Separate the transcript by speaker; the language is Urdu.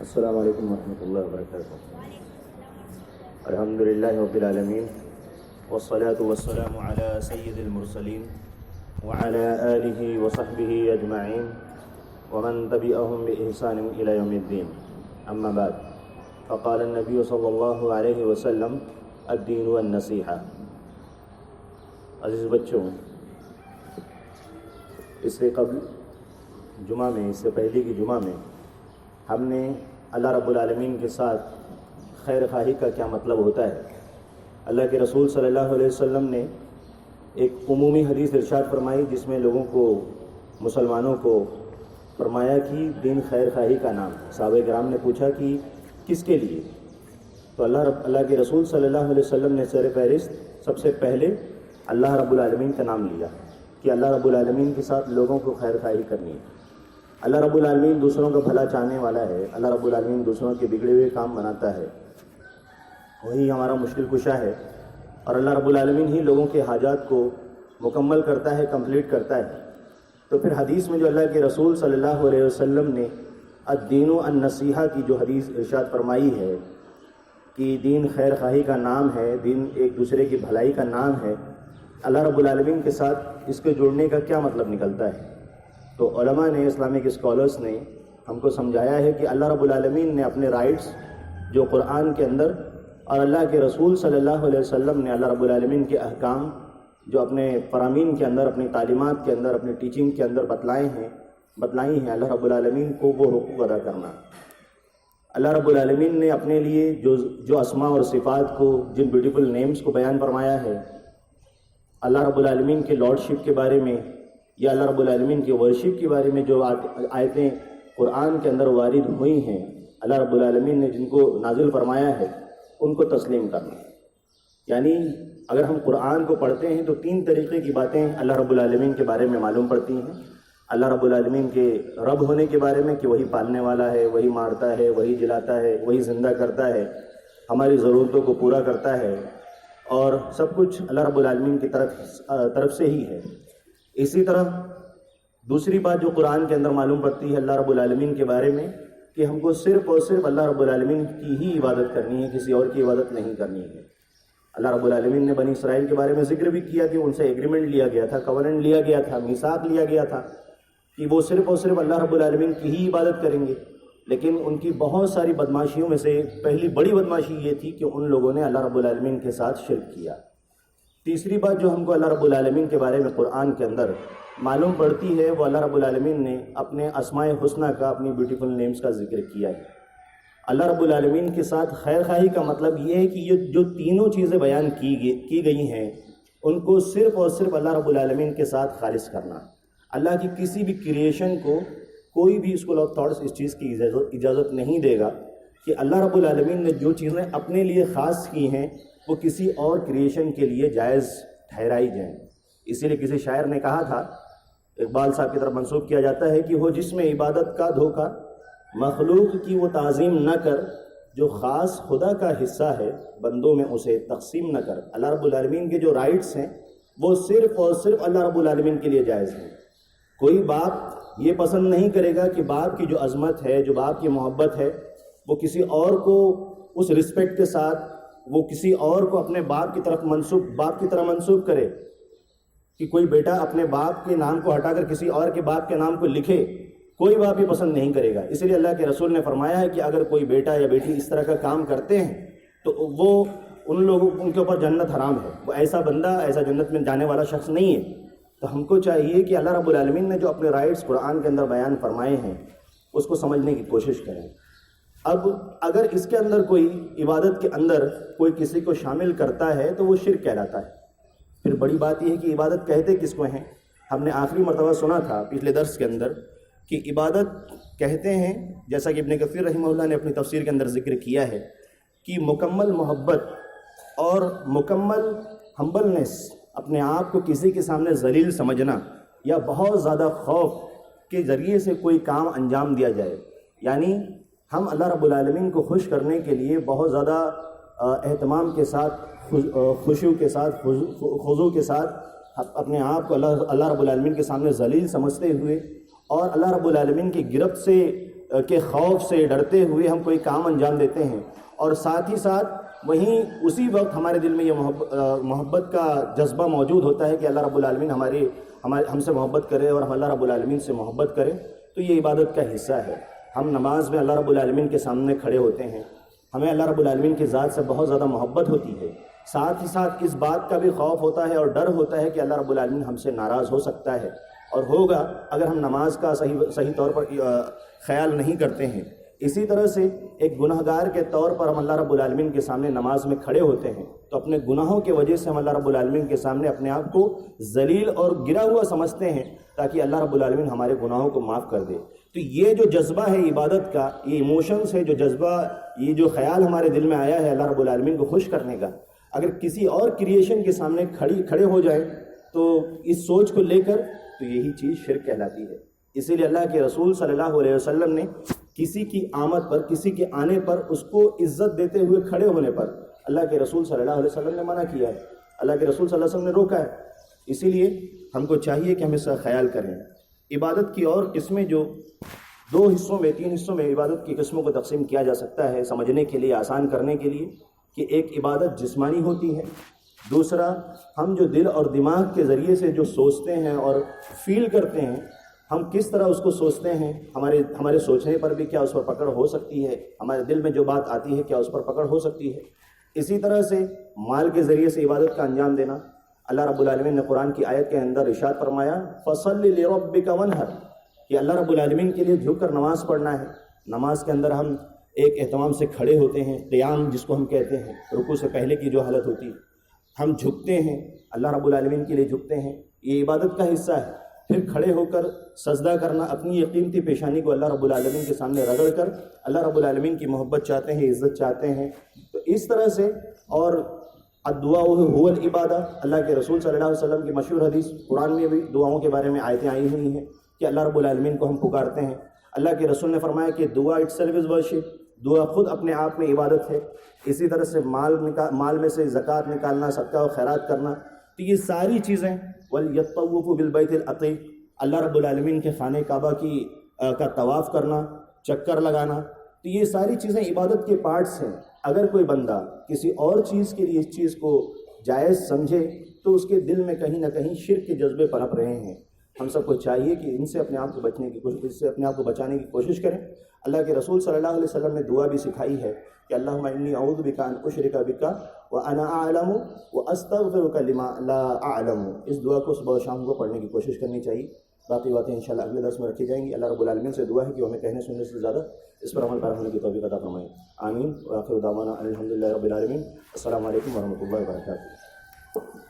Speaker 1: السلام علیکم ورحمۃ اللہ وبرکاتہ۔ الحمد للہ رب العالمین والصلاة والسلام علی سید المرسلین وعلی آلہ وصحبہ اجمعین ومن تبعهم بإحسان إلی یوم الدین، اما بعد، فقال النبی صلی اللہ علیہ وسلم الدین والنصیحہ۔ عزیز بچوں، اس سے قبل جمعہ میں، اس سے پہلے کی جمعہ میں ہم نے اللہ رب العالمین کے ساتھ خیر خواہی کا کیا مطلب ہوتا ہے، اللہ کے رسول صلی اللہ علیہ وسلم نے ایک عمومی حدیث ارشاد فرمائی جس میں لوگوں کو، مسلمانوں کو فرمایا کہ دین خیر خواہی کا نام۔ صحابہ کرام نے پوچھا کہ کس کے لیے؟ تو اللہ کے رسول صلی اللہ علیہ وسلم نے سر فہرست سب سے پہلے اللہ رب العالمین کا نام لیا کہ اللہ رب العالمین کے ساتھ لوگوں کو خیر خواہی کرنی ہے۔ اللہ رب العالمین دوسروں کا بھلا چاہنے والا ہے، اللہ رب العالمین دوسروں کے بگڑے ہوئے کام بناتا ہے، وہی ہمارا مشکل کشا ہے، اور اللہ رب العالمین ہی لوگوں کے حاجات کو مکمل کرتا ہے، کمپلیٹ کرتا ہے۔ تو پھر حدیث میں جو اللہ کے رسول صلی اللہ علیہ وسلم نے الدین النصیحہ کی جو حدیث ارشاد فرمائی ہے کہ دین خیر خواہی کا نام ہے، دین ایک دوسرے کی بھلائی کا نام ہے، اللہ رب العالمین کے ساتھ اس کے جڑنے کا کیا مطلب نکلتا ہے؟ تو علماء نے، اسلامک اسکالرس نے ہم کو سمجھایا ہے کہ اللہ رب العالمین نے اپنے رائٹس جو قرآن کے اندر اور اللہ کے رسول صلی اللہ علیہ وسلم نے اللہ رب العالمین کے احکام جو اپنے فرامین کے اندر، اپنی تعلیمات کے اندر، اپنی ٹیچنگ کے اندر بتلائی ہیں اللہ رب العالمین کو وہ حقوق ادا کرنا۔ اللہ رب العالمین نے اپنے لیے جو اسماء اور صفات کو، جن بیوٹیفل نیمز کو بیان فرمایا ہے، اللہ رب العالمین کے لارڈشپ کے بارے میں یا اللہ رب العالمین کے ورشپ کے بارے میں جو آیتیں قرآن کے اندر وارد ہوئی ہیں، اللہ رب العالمین نے جن کو نازل فرمایا ہے ان کو تسلیم کرنا۔ یعنی اگر ہم قرآن کو پڑھتے ہیں تو 3 طریقے کی باتیں اللہ رب العالمین کے بارے میں معلوم پڑتی ہیں۔ اللہ رب العالمین کے رب ہونے کے بارے میں کہ وہی پالنے والا ہے، وہی مارتا ہے، وہی جلاتا ہے، وہی زندہ کرتا ہے، ہماری ضرورتوں کو پورا کرتا ہے، اور سب کچھ اللہ رب العالمین کی طرف سے ہی ہے۔ اسی طرح دوسری بات جو قرآن کے اندر معلوم پڑتی ہے اللہ رب العالمین کے بارے میں کہ ہم کو صرف اور صرف اللہ رب العالمین کی ہی عبادت کرنی ہے، کسی اور کی عبادت نہیں کرنی ہے۔ اللہ رب العالمین نے بنی اسرائیل کے بارے میں ذکر بھی کیا کہ ان سے ایگریمنٹ لیا گیا تھا، کورنٹ لیا گیا تھا، میثاق لیا گیا تھا کہ وہ صرف اور صرف اللہ رب العالمین کی ہی عبادت کریں گے، لیکن ان کی بہت ساری بدماشیوں میں سے پہلی بڑی بدماشی یہ تھی کہ ان لوگوں نے اللہ رب العالمین کے ساتھ شرک کیا۔ تیسری بات جو ہم کو اللہ رب العالمین کے بارے میں قرآن کے اندر معلوم پڑتی ہے وہ اللہ رب العالمین نے اپنے اسماء حسنہ کا، اپنی بیوٹیفل نیمز کا ذکر کیا ہے۔ اللہ رب العالمین کے ساتھ خیر خواہی کا مطلب یہ ہے کہ یہ جو تینوں چیزیں بیان کی گئی ہیں ان کو صرف اور صرف اللہ رب العالمین کے ساتھ خالص کرنا۔ اللہ کی کسی بھی کریشن کو کوئی بھی اسکول آف تھاٹس اس چیز کی اجازت نہیں دے گا کہ اللہ رب العالمین نے جو چیزیں اپنے لیے خاص کی ہیں وہ کسی اور کریشن کے لیے جائز ٹھہرائی جائیں۔ اسی لیے کسی شاعر نے کہا تھا، اقبال صاحب کی طرف منسوب کیا جاتا ہے کہ ہو جس میں عبادت کا دھوکہ، مخلوق کی وہ تعظیم نہ کر، جو خاص خدا کا حصہ ہے بندوں میں اسے تقسیم نہ کر۔ اللہ رب العالمین کے جو رائٹس ہیں وہ صرف اور صرف اللہ رب العالمین کے لیے جائز ہیں۔ کوئی باپ یہ پسند نہیں کرے گا کہ باپ کی جو عظمت ہے، جو باپ کی محبت ہے، وہ کسی اور کو اس رسپیکٹ کے ساتھ وہ کسی اور کو اپنے باپ کی طرف باپ کی طرح منسوب کرے، کہ کوئی بیٹا اپنے باپ کے نام کو ہٹا کر کسی اور کے باپ کے نام کو لکھے، کوئی باپ یہ پسند نہیں کرے گا۔ اس لیے اللہ کے رسول نے فرمایا ہے کہ اگر کوئی بیٹا یا بیٹی اس طرح کا کام کرتے ہیں تو وہ ان کے اوپر جنت حرام ہے، وہ ایسا بندہ، ایسا جنت میں جانے والا شخص نہیں ہے۔ تو ہم کو چاہیے کہ اللہ رب العالمین نے جو اپنے رائٹس قرآن کے اندر بیان فرمائے ہیں اس کو سمجھنے کی کوشش کریں۔ اب اگر اس کے اندر کوئی عبادت کے اندر کوئی کسی کو شامل کرتا ہے تو وہ شرک کہلاتا ہے۔ پھر بڑی بات یہ ہے کہ عبادت کہتے کس کو ہیں؟ ہم نے آخری مرتبہ سنا تھا پچھلے درس کے اندر کہ عبادت کہتے ہیں، جیسا کہ ابن کثیر رحمہ اللہ نے اپنی تفسیر کے اندر ذکر کیا ہے، کہ مکمل محبت اور مکمل ہمبلنس، اپنے آپ کو کسی کے سامنے ذلیل سمجھنا، یا بہت زیادہ خوف کے ذریعے سے کوئی کام انجام دیا جائے۔ یعنی ہم اللہ رب العالمین کو خوش کرنے کے لیے بہت زیادہ اہتمام کے ساتھ، خشوع کے ساتھ، خضوع کے ساتھ اپنے آپ کو اللہ رب العالمین کے سامنے ذلیل سمجھتے ہوئے اور اللہ رب العالمین کی گرفت سے کے خوف سے ڈرتے ہوئے ہم کوئی کام انجام دیتے ہیں، اور ساتھ ہی ساتھ وہیں اسی وقت ہمارے دل میں یہ محبت کا جذبہ موجود ہوتا ہے کہ اللہ رب العالمین ہم سے محبت کرے اور ہم اللہ رب العالمین سے محبت کریں، تو یہ عبادت کا حصہ ہے۔ ہم نماز میں اللہ رب العالمین کے سامنے کھڑے ہوتے ہیں، ہمیں اللہ رب العالمین کی ذات سے بہت زیادہ محبت ہوتی ہے، ساتھ ہی ساتھ اس بات کا بھی خوف ہوتا ہے اور ڈر ہوتا ہے کہ اللہ رب العالمین ہم سے ناراض ہو سکتا ہے، اور ہوگا اگر ہم نماز کا صحیح طور پر خیال نہیں کرتے ہیں۔ اسی طرح سے ایک گناہگار کے طور پر ہم اللہ رب العالمین کے سامنے نماز میں کھڑے ہوتے ہیں، تو اپنے گناہوں کی وجہ سے ہم اللہ رب العالمین کے سامنے اپنے آپ کو ذلیل اور گرا ہوا سمجھتے ہیں، تاکہ اللہ رب العالمین ہمارے گناہوں کو معاف کر دے۔ تو یہ جو جذبہ ہے عبادت کا، یہ ایموشنز ہے، جو جذبہ، یہ جو خیال ہمارے دل میں آیا ہے اللہ رب العالمین کو خوش کرنے کا، اگر کسی اور کریشن کے سامنے کھڑے ہو جائے تو اس سوچ کو لے کر، تو یہی چیز شرک کہلاتی ہے۔ اسی لیے اللہ کے رسول صلی اللہ علیہ وسلم نے کسی کی آمد پر، کسی کے آنے پر اس کو عزت دیتے ہوئے کھڑے ہونے پر اللہ کے رسول صلی اللہ علیہ وسلم نے منع کیا ہے، اللہ کے رسول صلی اللہ علیہ وسلم نے روکا ہے۔ اسی لیے ہم کو چاہیے کہ ہم اس کا خیال کریں۔ عبادت کی اور قسمیں، جو 3 حصوں میں عبادت کی قسموں کو تقسیم کیا جا سکتا ہے، سمجھنے کے لیے، آسان کرنے کے لیے، کہ ایک عبادت جسمانی ہوتی ہے، دوسرا ہم جو دل اور دماغ کے ذریعے سے جو سوچتے ہیں اور فیل کرتے ہیں، ہم کس طرح اس کو سوچتے ہیں، ہمارے سوچنے پر بھی کیا اس پر پکڑ ہو سکتی ہے، ہمارے دل میں جو بات آتی ہے کیا اس پر پکڑ ہو سکتی ہے۔ اسی طرح سے مال کے ذریعے سے عبادت کا انجام دینا، اللہ رب العالمین نے قرآن کی آیت کے اندر ارشاد فرمایا فَصَلِّ لِرَبِّكَ وَانْحَرْ، کہ اللہ رب العالمین کے لیے جھک کر نماز پڑھنا ہے۔ نماز کے اندر ہم ایک اہتمام سے کھڑے ہوتے ہیں، قیام جس کو ہم کہتے ہیں، رکوع سے پہلے کی جو حالت ہوتی ہے، ہم جھکتے ہیں، اللہ رب العالمین کے لیے جھکتے ہیں، یہ عبادت کا حصہ ہے۔ پھر کھڑے ہو کر سجدہ کرنا، اپنی یہ قیمتی پیشانی کو اللہ رب العالمین کے سامنے رگڑ کر اللہ رب العالمین کی محبت چاہتے ہیں، عزت چاہتے ہیں۔ تو اس طرح سے، اور الدعاء هو العبادہ، اللہ کے رسول صلی اللہ علیہ وسلم کی مشہور حدیث، قرآن میں بھی دعاؤں کے بارے میں آیتیں آئی ہوئی ہیں کہ اللہ رب العالمین کو ہم پکارتے ہیں۔ اللہ کے رسول نے فرمایا کہ دعا اٹسیلف از ورشپ، دعا خود اپنے آپ میں عبادت ہے۔ اسی طرح سے مال میں سے زکوٰۃ نکالنا، صدقہ و خیرات کرنا، تو یہ ساری چیزیں، وَلْيَطَّوِّفُوا بِالْبَيْتِ الْعَتِيقِ، اللہ رب العالمین کے خانہ کعبہ کا طواف کرنا، چکر لگانا، تو یہ ساری چیزیں عبادت کے پارٹس ہیں۔ اگر کوئی بندہ کسی اور چیز کے لیے اس چیز کو جائز سمجھے تو اس کے دل میں کہیں نہ کہیں شرک کے جذبے پنپ رہے ہیں۔ ہم سب کو چاہیے کہ ان سے اپنے آپ کو اس سے اپنے آپ کو بچانے کی کوشش کریں۔ اللہ کے رسول صلی اللہ علیہ وسلم نے دعا بھی سکھائی ہے کہ اللہم انی اعوذ بک ان اشرک بک وانا اعلم واستغفرک لما لا اعلم۔ اس دعا کو صبح و شام کو پڑھنے کی کوشش کرنی چاہیے۔ باقی باتیں انشاءاللہ اگلے درس میں رکھی جائیں گی۔ اللہ رب العالمین سے دعا ہے کہ وہ ہمیں کہنے سننے سے زیادہ اس پر عمل پیرا ہونے کی توفیق عطا فرمائے۔ آمین۔ وآخر دعوانا الحمدللہ رب العالمین۔ السلام علیکم ورحمۃ اللہ وبرکاتہ۔